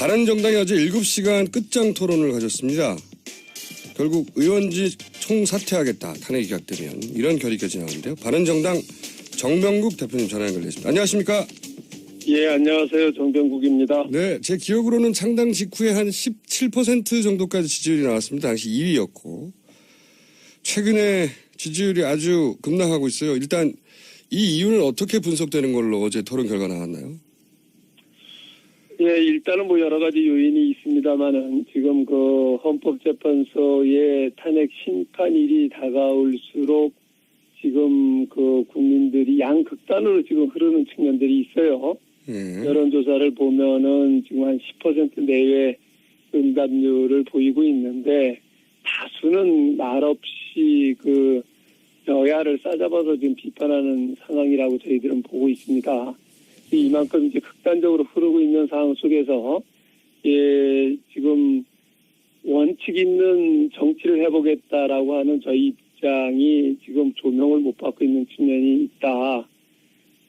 바른정당이 어제 7시간 끝장 토론을 가졌습니다. 결국 의원직 총사퇴하겠다. 탄핵이 기각되면 이런 결의까지 나오는데요. 바른정당 정병국 대표님 전화 연결됐습니다. 안녕하십니까? 예, 안녕하세요. 정병국입니다. 네, 제 기억으로는 창당 직후에 한 17% 정도까지 지지율이 나왔습니다. 당시 2위였고 최근에 지지율이 아주 급락하고 있어요. 일단 이 이유는 어떻게 분석되는 걸로 어제 토론 결과 나왔나요? 예, 일단은 뭐 여러 가지 요인이 있습니다만은 지금 그 헌법재판소의 탄핵 심판일이 다가올수록 지금 그 국민들이 양극단으로 지금 흐르는 측면들이 있어요. 여론조사를 보면은 지금 한 10% 내외 응답률을 보이고 있는데 다수는 말없이 그 여야를 싸잡아서 지금 비판하는 상황이라고 저희들은 보고 있습니다. 이만큼 이제 극단적으로 흐르고 있는 상황 속에서 예, 지금 원칙 있는 정치를 해보겠다라고 하는 저희 입장이 지금 조명을 못 받고 있는 측면이 있다.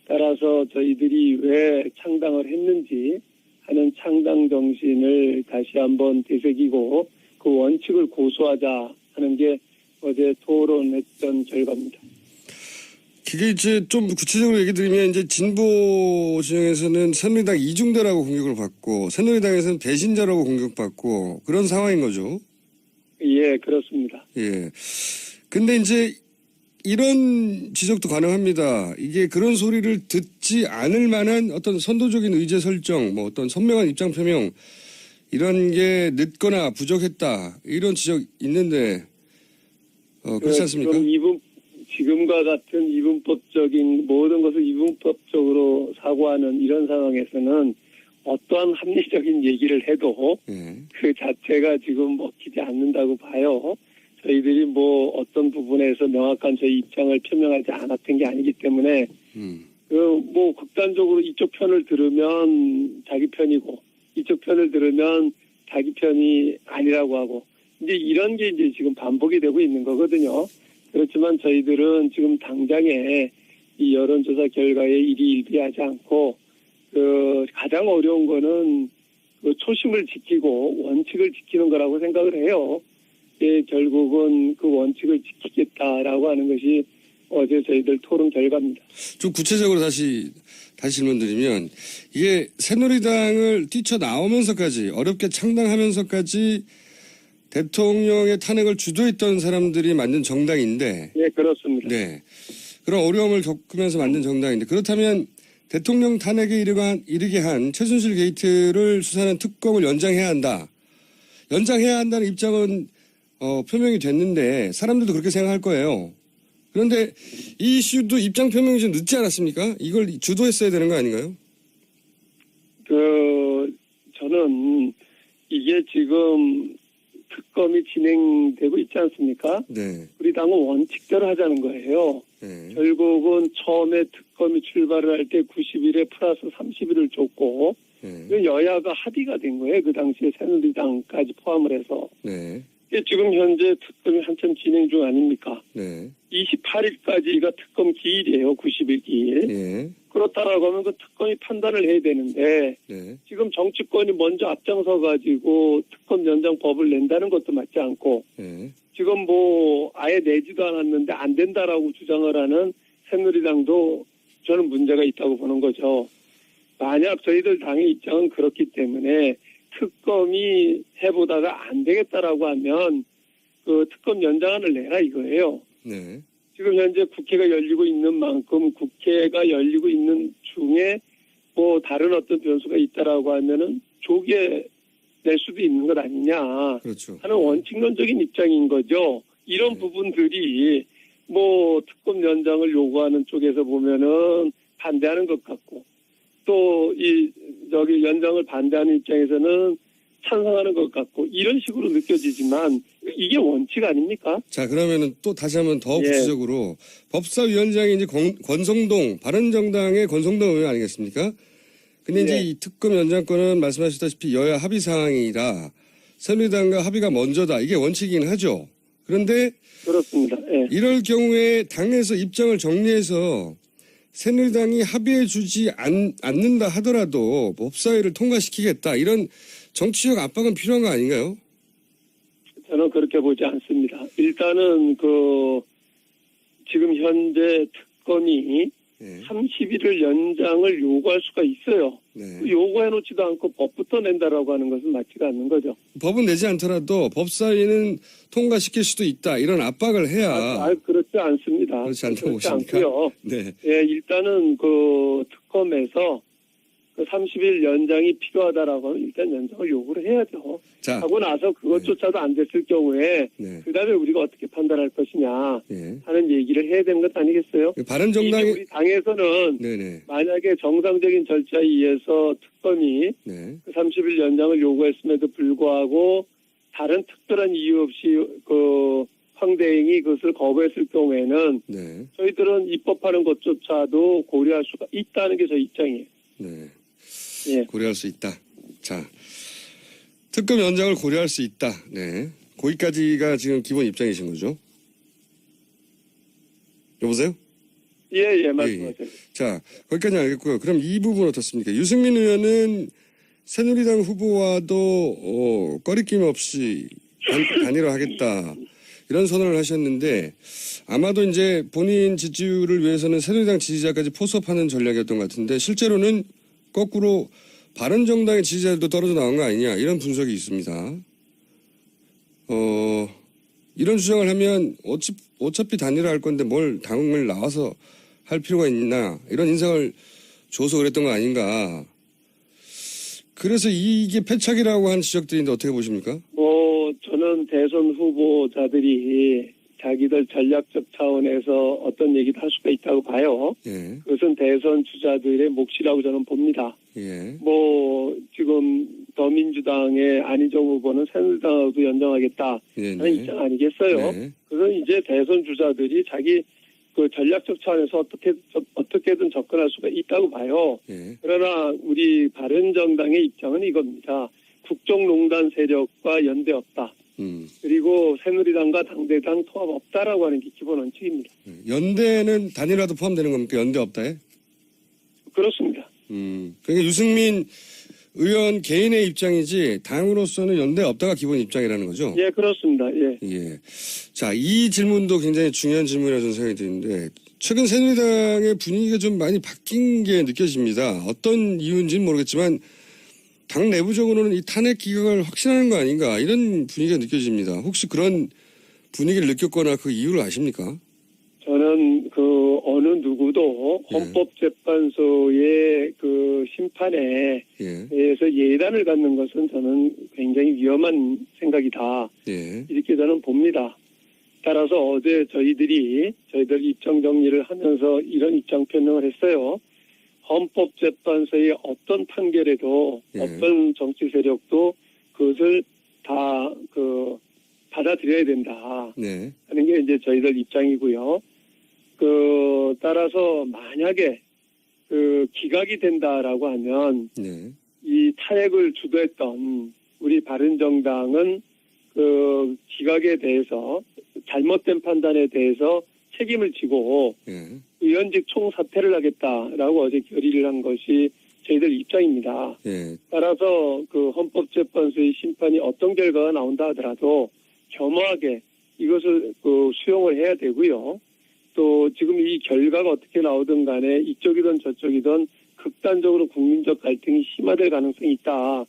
따라서 저희들이 왜 창당을 했는지 하는 창당 정신을 다시 한번 되새기고 그 원칙을 고수하자 하는 게 어제 토론했던 결과입니다. 그게 이제 좀 구체적으로 얘기 드리면 이제 진보 진영에서는 새누리당 이중대라고 공격을 받고 새누리당에서는 배신자라고 공격받고 그런 상황인 거죠. 예, 그렇습니다. 예. 근데 이제 이런 지적도 가능합니다. 이게 그런 소리를 듣지 않을 만한 어떤 선도적인 의제 설정, 뭐 어떤 선명한 입장 표명 이런 게 늦거나 부족했다. 이런 지적 있는데 그렇지 않습니까? 지금과 같은 이분법적인 모든 것을 이분법적으로 사고하는 이런 상황에서는 어떠한 합리적인 얘기를 해도 그 자체가 지금 먹히지 않는다고 봐요. 저희들이 뭐 어떤 부분에서 명확한 저희 입장을 표명하지 않았던 게 아니기 때문에 뭐 극단적으로 이쪽 편을 들으면 자기 편이고 이쪽 편을 들으면 자기 편이 아니라고 하고 이제 이런 게 이제 지금 반복이 되고 있는 거거든요. 그렇지만 저희들은 지금 당장에 이 여론조사 결과에 일희일비하지 않고 그 가장 어려운 거는 그 초심을 지키고 원칙을 지키는 거라고 생각을 해요. 예, 결국은 그 원칙을 지키겠다라고 하는 것이 어제 저희들 토론 결과입니다. 좀 구체적으로 다시 질문드리면 이게 새누리당을 뛰쳐나오면서까지 어렵게 창당하면서까지 대통령의 탄핵을 주도했던 사람들이 만든 정당인데. 네, 그렇습니다. 네. 그런 어려움을 겪으면서 만든 정당인데 그렇다면 대통령 탄핵에 이르게 한 최순실 게이트를 수사하는 특검을 연장해야 한다. 연장해야 한다는 입장은 표명이 됐는데 사람들도 그렇게 생각할 거예요. 그런데 이 이슈도 입장 표명이 좀 늦지 않았습니까? 이걸 주도했어야 되는 거 아닌가요? 저는 이게 지금 특검이 진행되고 있지 않습니까? 네. 우리 당은 원칙대로 하자는 거예요. 네. 결국은 처음에 특검이 출발을 할 때 90일에 플러스 30일을 줬고 여야가 합의가 된 거예요. 그 당시에 새누리당까지 포함을 해서. 네. 지금 현재 특검이 한참 진행 중 아닙니까? 네. 28일까지가 특검 기일이에요. 90일 기일. 네. 그렇다라고 하면 그 특검이 판단을 해야 되는데 지금 정치권이 먼저 앞장서 가지고 특검 연장법을 낸다는 것도 맞지 않고 지금 뭐 아예 내지도 않았는데 안 된다라고 주장을 하는 새누리당도 저는 문제가 있다고 보는 거죠. 만약 저희들 당의 입장은 그렇기 때문에 특검이 해보다가 안 되겠다라고 하면 그 특검 연장안을 내라 이거예요. 네. 지금 현재 국회가 열리고 있는 만큼 국회가 열리고 있는 중에 뭐 다른 어떤 변수가 있다라고 하면은 조기에 낼 수도 있는 것 아니냐 그렇죠. 하는 원칙론적인 입장인 거죠. 이런 부분들이 뭐 특검 연장을 요구하는 쪽에서 보면은 반대하는 것 같고 또 연장을 반대하는 입장에서는 찬성하는 것 같고 이런 식으로 느껴지지만 이게 원칙 아닙니까? 자, 그러면은 또 다시 한번 더 구체적으로 법사위원장이 이제 권성동 바른정당의 권성동 의원 아니겠습니까? 근데 이제 이 특검 연장권은 말씀하셨다시피 여야 합의 사항이라 새누리당과 합의가 먼저다. 이게 원칙이긴 하죠. 그런데 그렇습니다. 이럴 경우에 당에서 입장을 정리해서 새누리당이 합의해 주지 않는다 하더라도 법사위를 통과시키겠다. 이런 정치적 압박은 필요한 거 아닌가요? 저는 그렇게 보지 않습니다. 일단은 지금 현재 특검이 네. 30일을 연장을 요구할 수가 있어요. 네. 요구해놓지도 않고 법부터 낸다라고 하는 것은 맞지가 않는 거죠. 법은 내지 않더라도 법사위는 통과시킬 수도 있다. 이런 압박을 해야. 그렇지 않습니다. 그렇지 않다고 그렇지 보십니까? 않고요. 네. 예, 일단은 특검에서 30일 연장이 필요하다라고 하면 일단 연장을 요구를 해야죠. 자. 하고 나서 그것조차도 안 됐을 경우에 네. 그다음에 우리가 어떻게 판단할 것이냐 네. 하는 얘기를 해야 되는 것 아니겠어요? 바른정당이. 우리 당에서는 네네. 만약에 정상적인 절차에 의해서 특검이 네. 30일 연장을 요구했음에도 불구하고 다른 특별한 이유 없이 황대행이 그것을 거부했을 경우에는 네. 저희들은 입법하는 것조차도 고려할 수가 있다는 게 저희 입장이에요. 네. 예. 고려할 수 있다. 자. 특검 연장을 고려할 수 있다. 네. 거기까지가 지금 기본 입장이신 거죠? 여보세요? 예, 말씀하세요. 자, 거기까지 알겠고요. 그럼 이 부분 어떻습니까? 유승민 의원은 새누리당 후보와도 꺼리낌 없이 단일화하겠다. 이런 선언을 하셨는데 아마도 이제 본인 지지율을 위해서는 새누리당 지지자까지 포섭하는 전략이었던 것 같은데 실제로는 거꾸로 바른정당의 지지자들도 떨어져 나온 거 아니냐 이런 분석이 있습니다. 이런 주장을 하면 어차피 단일화할 건데 뭘 당을 나와서 할 필요가 있나 이런 인상을 줘서 그랬던 거 아닌가. 그래서 이게 패착이라고 하는 지적들인데 어떻게 보십니까? 저는 대선 후보자들이 자기들 전략적 차원에서 어떤 얘기도 할 수가 있다고 봐요. 예. 그것은 대선 주자들의 몫이라고 저는 봅니다. 예. 지금 더민주당의 안희정 후보는 새누리당하고도 연정하겠다 하는 입장 아니겠어요? 네. 그래서 이제 대선 주자들이 자기 전략적 차원에서 어떻게든 접근할 수가 있다고 봐요. 예. 그러나 우리 바른정당의 입장은 이겁니다. 국정농단 세력과 연대 없다. 그리고 새누리당과 당대당 통합 없다라고 하는 게 기본 원칙입니다. 연대는 단일화도 포함되는 겁니까? 연대 없다에? 그렇습니다. 그러니까 유승민 의원 개인의 입장이지 당으로서는 연대 없다가 기본 입장이라는 거죠? 예, 그렇습니다. 예. 예. 자, 이 질문도 굉장히 중요한 질문이라고 저는 생각이 드는데 최근 새누리당의 분위기가 좀 많이 바뀐 게 느껴집니다. 어떤 이유인지는 모르겠지만 당 내부적으로는 이 탄핵 기각을 확신하는 거 아닌가 이런 분위기가 느껴집니다. 혹시 그런 분위기를 느꼈거나 그 이유를 아십니까? 저는 어느 누구도 헌법재판소의 심판에 대해서 예단을 갖는 것은 저는 굉장히 위험한 생각이다. 이렇게 저는 봅니다. 따라서 어제 저희들 입장 정리를 하면서 이런 입장 표명을 했어요. 헌법재판소의 어떤 판결에도 어떤 정치 세력도 그것을 다 받아들여야 된다 하는 게 이제 저희들 입장이고요. 따라서 만약에 기각이 된다라고 하면 이 탄핵을 주도했던 우리 바른정당은 기각에 대해서 잘못된 판단에 대해서 책임을 지고 의원직 총사퇴를 하겠다라고 어제 결의를 한 것이 저희들 입장입니다. 따라서 헌법재판소의 심판이 어떤 결과가 나온다 하더라도 겸허하게 이것을 수용을 해야 되고요. 또 지금 이 결과가 어떻게 나오든 간에 이쪽이든 저쪽이든 극단적으로 국민적 갈등이 심화될 가능성이 있다.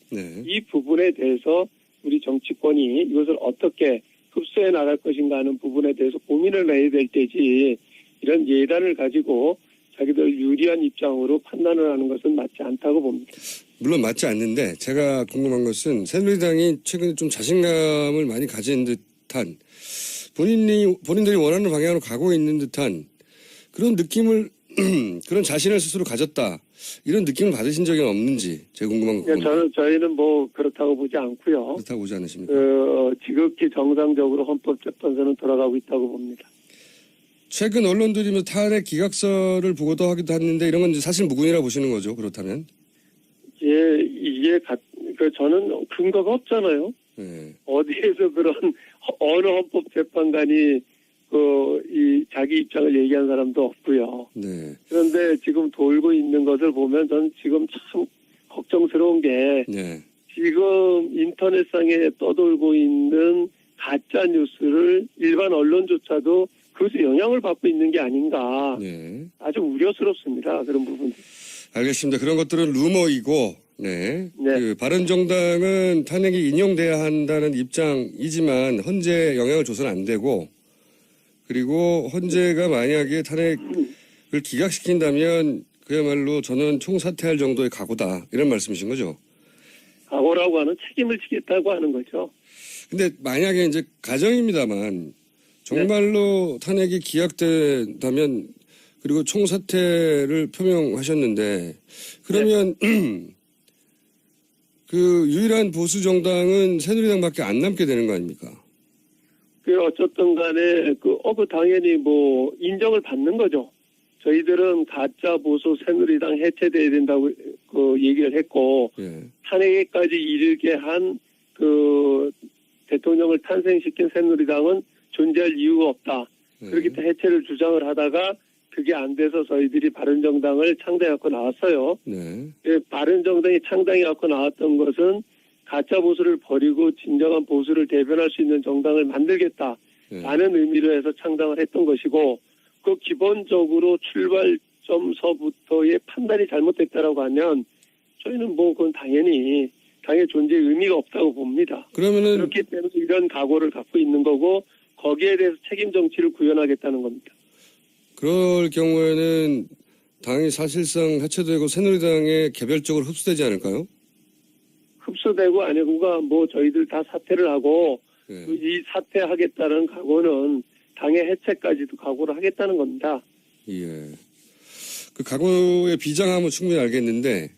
이 부분에 대해서 우리 정치권이 이것을 어떻게 흡수해 나갈 것인가 하는 부분에 대해서 고민을 해야 될 때지 이런 예단을 가지고 자기들 유리한 입장으로 판단을 하는 것은 맞지 않다고 봅니다. 물론 맞지 않는데 제가 궁금한 것은 새누리당이 최근에 좀 자신감을 많이 가진 듯한 본인들이 원하는 방향으로 가고 있는 듯한 그런 느낌을 그런 자신을 스스로 가졌다. 이런 느낌을 받으신 적이 없는지 제가 궁금한 겁니다. 저희는 그렇다고 보지 않고요. 그렇다고 보지 않으십니까? 지극히 정상적으로 헌법재판소는 돌아가고 있다고 봅니다. 최근 언론들이 탄핵 기각서를 보고도 하기도 했는데 이런 건 사실 무근이라 보시는 거죠. 그렇다면? 예, 이게 저는 근거가 없잖아요. 어디에서 그런 어느 헌법재판관이 자기 입장을 얘기한 사람도 없고요. 그런데 지금 돌고 있는 것을 보면 저는 지금 참 걱정스러운 게 지금 인터넷상에 떠돌고 있는 가짜 뉴스를 일반 언론조차도 그것에 영향을 받고 있는 게 아닌가. 네. 아주 우려스럽습니다. 그런 부분. 알겠습니다. 그런 것들은 루머이고, 네. 네. 그 바른정당은 탄핵이 인용돼야 한다는 입장이지만 헌재 영향을 줘서는 안 되고, 그리고 헌재가 만약에 탄핵을 기각시킨다면 그야말로 저는 총사퇴할 정도의 각오다. 이런 말씀이신 거죠? 각오라고 하는 책임을 지겠다고 하는 거죠. 근데 만약에 이제 가정입니다만 정말로 탄핵이 기각된다면 그리고 총사퇴를 표명하셨는데 그러면 그 유일한 보수 정당은 새누리당밖에 안 남게 되는 거 아닙니까? 그 어쨌든 간에 그 당연히 뭐 인정을 받는 거죠. 저희들은 가짜 보수 새누리당 해체돼야 된다고 그 얘기를 했고 예. 탄핵에까지 이르게 한 그 대통령을 탄생시킨 새누리당은 존재할 이유가 없다. 그렇기 때문에 해체를 주장을 하다가 그게 안 돼서 저희들이 바른정당을 창당해갖고 나왔어요. 네. 바른정당이 창당해갖고 나왔던 것은 가짜 보수를 버리고 진정한 보수를 대변할 수 있는 정당을 만들겠다라는 의미로 해서 창당을 했던 것이고 그 기본적으로 출발점서부터의 판단이 잘못됐다라고 하면 저희는 뭐 그건 당연히 당의 존재의 의미가 없다고 봅니다. 그러면은 그렇기 때문에 이런 각오를 갖고 있는 거고 거기에 대해서 책임 정치를 구현하겠다는 겁니다. 그럴 경우에는 당이 사실상 해체되고 새누리당에 개별적으로 흡수되지 않을까요? 흡수되고 아니고가 뭐 저희들 다 사퇴를 하고 예. 이 사퇴하겠다는 각오는 당의 해체까지도 각오를 하겠다는 겁니다. 예. 그 각오의 비장함은 충분히 알겠는데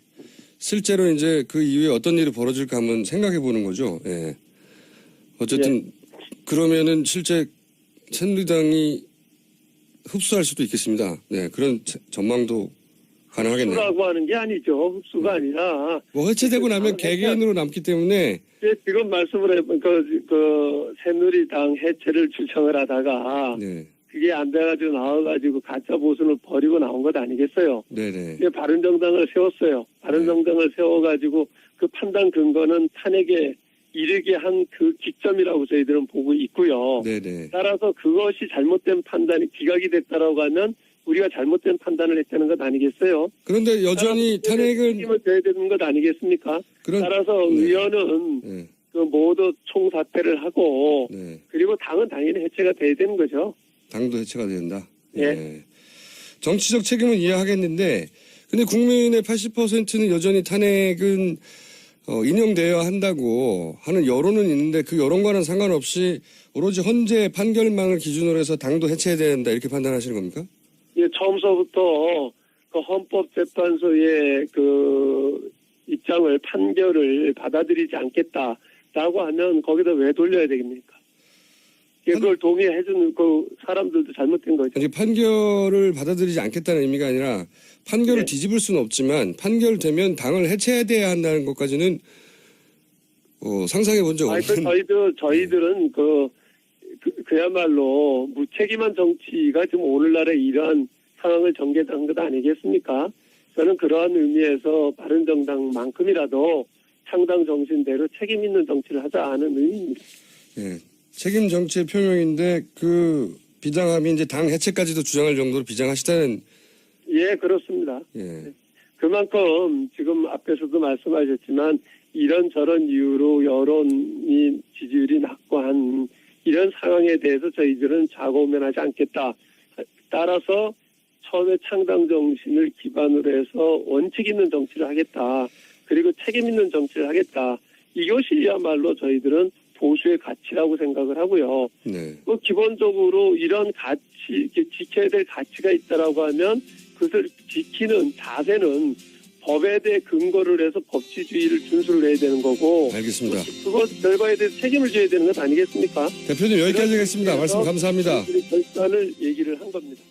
실제로 이제 그 이후에 어떤 일이 벌어질까 한번 생각해 보는 거죠. 예. 어쨌든 그러면은 실제 새누리당이 흡수할 수도 있겠습니다. 네, 그런 전망도 가능하겠네요. 흡수라고 하는 게 아니죠. 흡수가 아니라 뭐 해체되고 나면 개개인으로 남기 때문에 지금 말씀을 해본 그 새누리당 해체를 주장을 하다가 네, 그게 안 돼가지고 나와가지고 가짜 보수를 버리고 나온 것 아니겠어요? 네네. 이제 바른정당을 세웠어요. 바른정당을 세워가지고 그 판단 근거는 탄핵에 이르게 한 그 기점이라고 저희들은 보고 있고요. 네네. 따라서 그것이 잘못된 판단이 기각이 됐다라고 하면 우리가 잘못된 판단을 했다는 것 아니겠어요? 그런데 여전히 탄핵은 책임을 져야 되는 것 아니겠습니까? 그런 따라서 네. 의원은 네, 그 모두 총사퇴를 하고 네. 그리고 당은 당연히 해체가 돼야 되는 거죠. 당도 해체가 된다. 예. 네. 정치적 책임은 이해하겠는데 근데 국민의 80%는 여전히 탄핵은 인용되어야 한다고 하는 여론은 있는데 그 여론과는 상관없이 오로지 헌재 판결만을 기준으로 해서 당도 해체해야 된다 이렇게 판단하시는 겁니까? 예, 처음서부터 그 헌법재판소의 그 입장을 판결을 받아들이지 않겠다라고 하면 거기다 왜 돌려야 되겠습니까? 그걸 동의해주는 그 사람들도 잘못된 거죠. 아니, 판결을 받아들이지 않겠다는 의미가 아니라 판결을 네. 뒤집을 수는 없지만 판결되면 당을 해체해야 한다는 것까지는 상상해 본 적 아니, 없는. 저희들은 그야말로 무책임한 정치가 지금 오늘날의 이러한 상황을 전개한 것 아니겠습니까? 저는 그러한 의미에서 바른정당만큼이라도 창당 정신대로 책임 있는 정치를 하자 하는 의미입니다. 예. 책임 정치의 표명인데 그 비장함이 이제 당 해체까지도 주장할 정도로 비장하시다는. 예, 그렇습니다. 예. 그만큼 지금 앞에서도 말씀하셨지만 이런저런 이유로 여론이 지지율이 낮고 한 이런 상황에 대해서 저희들은 좌고우면하지 않겠다. 따라서 처음에 창당 정신을 기반으로 해서 원칙 있는 정치를 하겠다. 그리고 책임 있는 정치를 하겠다. 이것이야말로 저희들은 보수의 가치라고 생각을 하고요. 네. 기본적으로 이런 가치, 지켜야 될 가치가 있다라고 하면 그것을 지키는 자세는 법에 대해 근거를 해서 법치주의를 준수를 해야 되는 거고. 알겠습니다. 그것 결과에 대해서 책임을 져야 되는 것 아니겠습니까? 대표님 여기까지 하겠습니다. 말씀 감사합니다. 결단을 얘기를 한 겁니다.